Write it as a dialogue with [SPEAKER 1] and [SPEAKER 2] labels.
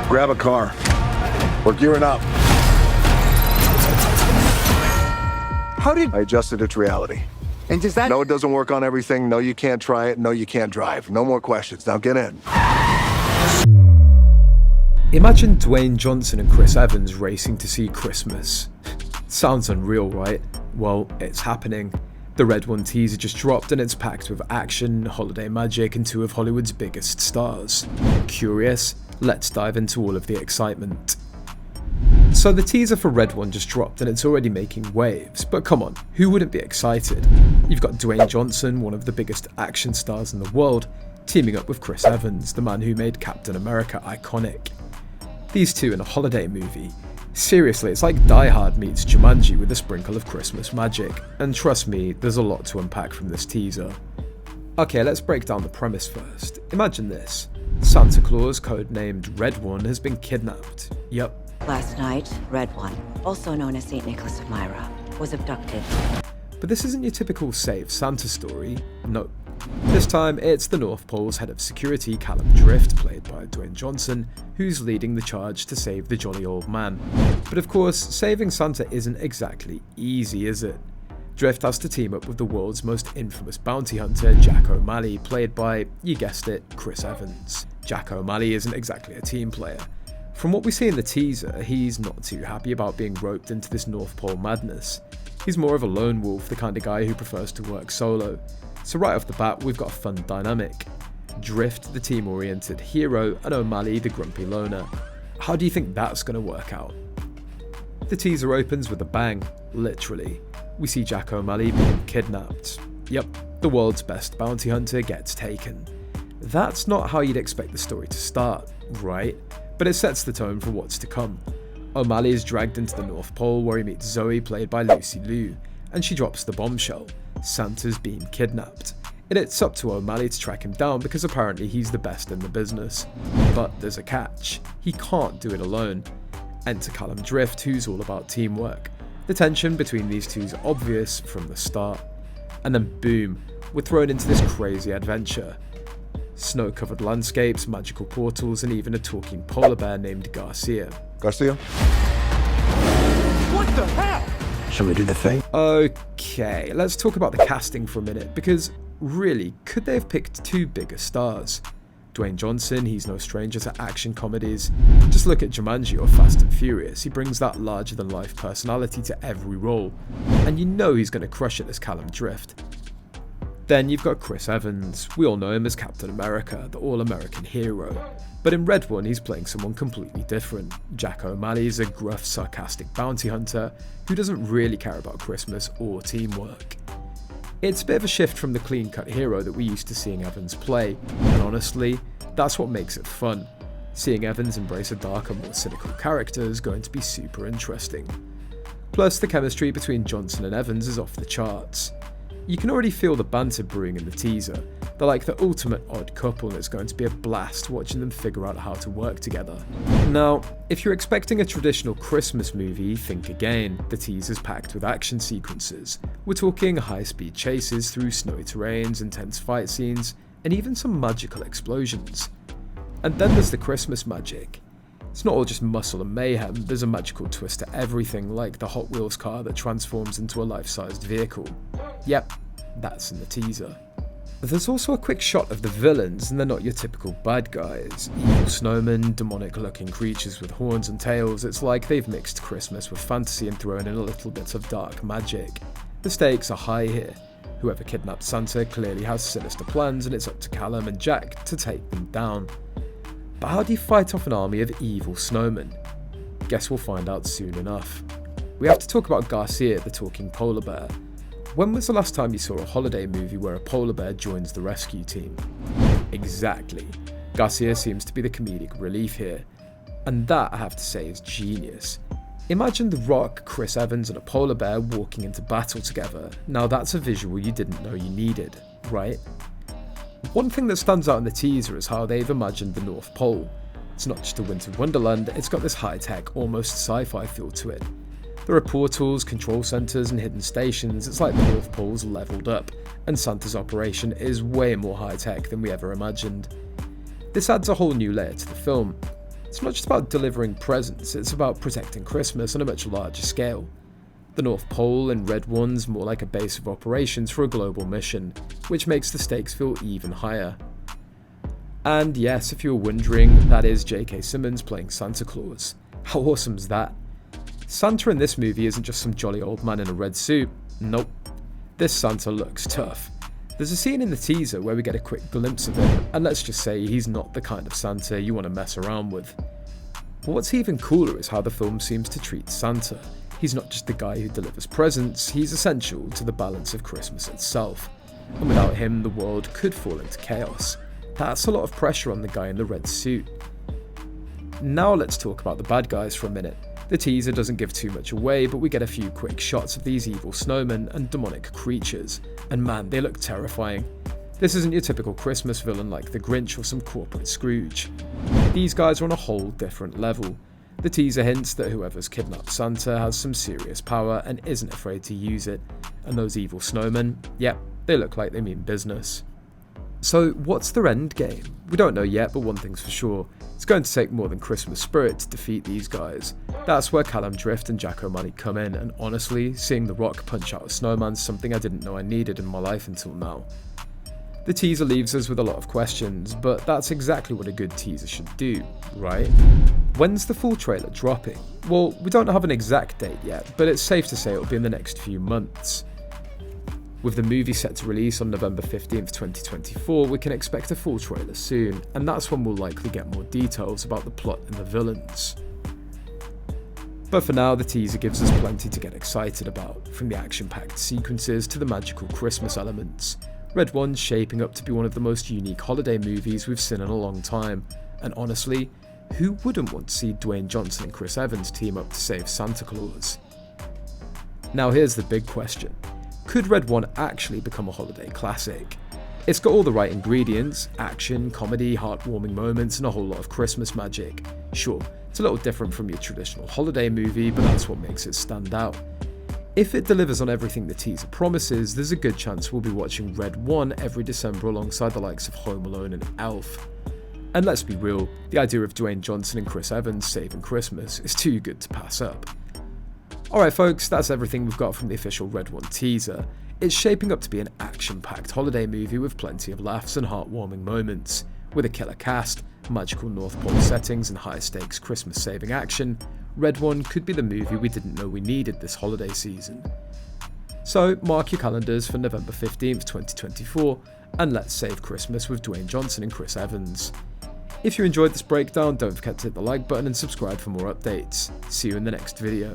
[SPEAKER 1] Grab a car. We're gearing up. I adjusted it to reality.
[SPEAKER 2] And does that...
[SPEAKER 1] No, it doesn't work on everything. No, you can't try it. No, you can't drive. No more questions. Now get in.
[SPEAKER 3] Imagine Dwayne Johnson and Chris Evans racing to see Christmas. Sounds unreal, right? Well, it's happening. The Red One teaser just dropped and it's packed with action, holiday magic, and two of Hollywood's biggest stars. Curious? Let's dive into all of the excitement. So the teaser for Red One just dropped and it's already making waves, but come on, who wouldn't be excited? You've got Dwayne Johnson, one of the biggest action stars in the world, teaming up with Chris Evans, the man who made Captain America iconic. These two in a holiday movie. Seriously, it's like Die Hard meets Jumanji with a sprinkle of Christmas magic, and trust me, there's a lot to unpack from this teaser. Okay, let's break down the premise first. Imagine this. Santa Claus, codenamed Red One, has been kidnapped. Yup.
[SPEAKER 4] Last night, Red One, also known as St. Nicholas of Myra, was abducted.
[SPEAKER 3] But this isn't your typical Save Santa story. No. This time, it's the North Pole's head of security, Callum Drift, played by Dwayne Johnson, who's leading the charge to save the jolly old man. But of course, saving Santa isn't exactly easy, is it? Drift has to team up with the world's most infamous bounty hunter, Jack O'Malley, played by, you guessed it, Chris Evans. Jack O'Malley isn't exactly a team player. From what we see in the teaser, he's not too happy about being roped into this North Pole madness. He's more of a lone wolf, the kind of guy who prefers to work solo. So right off the bat, we've got a fun dynamic. Drift, the team-oriented hero, and O'Malley, the grumpy loner. How do you think that's going to work out? The teaser opens with a bang, literally. We see Jack O'Malley being kidnapped. Yep, the world's best bounty hunter gets taken. That's not how you'd expect the story to start, right? But it sets the tone for what's to come. O'Malley is dragged into the North Pole where he meets Zoe, played by Lucy Liu, and she drops the bombshell. Santa's been kidnapped. And it's up to O'Malley to track him down because apparently he's the best in the business. But there's a catch. He can't do it alone. Enter Callum Drift, who's all about teamwork. The tension between these two is obvious from the start. And then boom, we're thrown into this crazy adventure. Snow-covered landscapes, magical portals, and even a talking polar bear named Garcia.
[SPEAKER 1] Garcia?
[SPEAKER 2] What the hell?
[SPEAKER 1] Shall we do the thing?
[SPEAKER 3] Okay, let's talk about the casting for a minute, because really, could they have picked two bigger stars? Dwayne Johnson, he's no stranger to action comedies. Just look at Jumanji or Fast and Furious, he brings that larger-than-life personality to every role, and you know he's going to crush it as Callum Drift. Then you've got Chris Evans. We all know him as Captain America, the all-American hero. But in Red One, he's playing someone completely different. Jack O'Malley's a gruff, sarcastic bounty hunter who doesn't really care about Christmas or teamwork. It's a bit of a shift from the clean-cut hero that we used to seeing Evans play, and honestly, that's what makes it fun. Seeing Evans embrace a darker, more cynical character is going to be super interesting. Plus, the chemistry between Johnson and Evans is off the charts. You can already feel the banter brewing in the teaser. They're like the ultimate odd couple and it's going to be a blast watching them figure out how to work together. Now, if you're expecting a traditional Christmas movie, think again. The teaser's packed with action sequences. We're talking high-speed chases through snowy terrains, intense fight scenes, and even some magical explosions. And then there's the Christmas magic. It's not all just muscle and mayhem, there's a magical twist to everything, like the Hot Wheels car that transforms into a life-sized vehicle. Yep, that's in the teaser. There's also a quick shot of the villains, and they're not your typical bad guys. Evil snowmen, demonic-looking creatures with horns and tails. It's like they've mixed Christmas with fantasy and thrown in a little bit of dark magic. The stakes are high here. Whoever kidnapped Santa clearly has sinister plans, and it's up to Callum and Jack to take them down. But how do you fight off an army of evil snowmen? Guess we'll find out soon enough. We have to talk about Garcia, the talking polar bear. When was the last time you saw a holiday movie where a polar bear joins the rescue team? Exactly. Garcia seems to be the comedic relief here. And that, I have to say, is genius. Imagine The Rock, Chris Evans and a polar bear walking into battle together. Now that's a visual you didn't know you needed, right? One thing that stands out in the teaser is how they've imagined the North Pole. It's not just a winter wonderland, it's got this high-tech, almost sci-fi feel to it. There are portals, control centres and hidden stations. It's like the North Pole's leveled up, and Santa's operation is way more high-tech than we ever imagined. This adds a whole new layer to the film. It's not just about delivering presents, it's about protecting Christmas on a much larger scale. The North Pole and Red One's more like a base of operations for a global mission, which makes the stakes feel even higher. And yes, if you were wondering, that is J.K. Simmons playing Santa Claus. How awesome is that? Santa in this movie isn't just some jolly old man in a red suit. Nope. This Santa looks tough. There's a scene in the teaser where we get a quick glimpse of him, and let's just say he's not the kind of Santa you want to mess around with. But what's even cooler is how the film seems to treat Santa. He's not just the guy who delivers presents, he's essential to the balance of Christmas itself. And without him, the world could fall into chaos. That's a lot of pressure on the guy in the red suit. Now let's talk about the bad guys for a minute. The teaser doesn't give too much away, but we get a few quick shots of these evil snowmen and demonic creatures, and man, they look terrifying. This isn't your typical Christmas villain like the Grinch or some corporate Scrooge. These guys are on a whole different level. The teaser hints that whoever's kidnapped Santa has some serious power and isn't afraid to use it, and those evil snowmen, yep, they look like they mean business. So what's their end game? We don't know yet, but one thing's for sure. It's going to take more than Christmas spirit to defeat these guys. That's where Callum Drift and Jack O'Malley come in, and honestly, seeing The Rock punch out a snowman's something I didn't know I needed in my life until now. The teaser leaves us with a lot of questions, but that's exactly what a good teaser should do, right? When's the full trailer dropping? Well, we don't have an exact date yet, but it's safe to say it'll be in the next few months. With the movie set to release on November 15th, 2024, we can expect a full trailer soon, and that's when we'll likely get more details about the plot and the villains. But for now, the teaser gives us plenty to get excited about, from the action-packed sequences to the magical Christmas elements. Red One's shaping up to be one of the most unique holiday movies we've seen in a long time, and honestly, who wouldn't want to see Dwayne Johnson and Chris Evans team up to save Santa Claus? Now here's the big question. Could Red One actually become a holiday classic? It's got all the right ingredients: action, comedy, heartwarming moments, and a whole lot of Christmas magic. Sure, it's a little different from your traditional holiday movie, but that's what makes it stand out. If it delivers on everything the teaser promises, there's a good chance we'll be watching Red One every December alongside the likes of Home Alone and Elf. And let's be real, the idea of Dwayne Johnson and Chris Evans saving Christmas is too good to pass up. Alright folks, that's everything we've got from the official Red One teaser. It's shaping up to be an action-packed holiday movie with plenty of laughs and heartwarming moments. With a killer cast, magical North Pole settings and high-stakes Christmas-saving action, Red One could be the movie we didn't know we needed this holiday season. So mark your calendars for November 15th, 2024, and let's save Christmas with Dwayne Johnson and Chris Evans. If you enjoyed this breakdown, don't forget to hit the like button and subscribe for more updates. See you in the next video.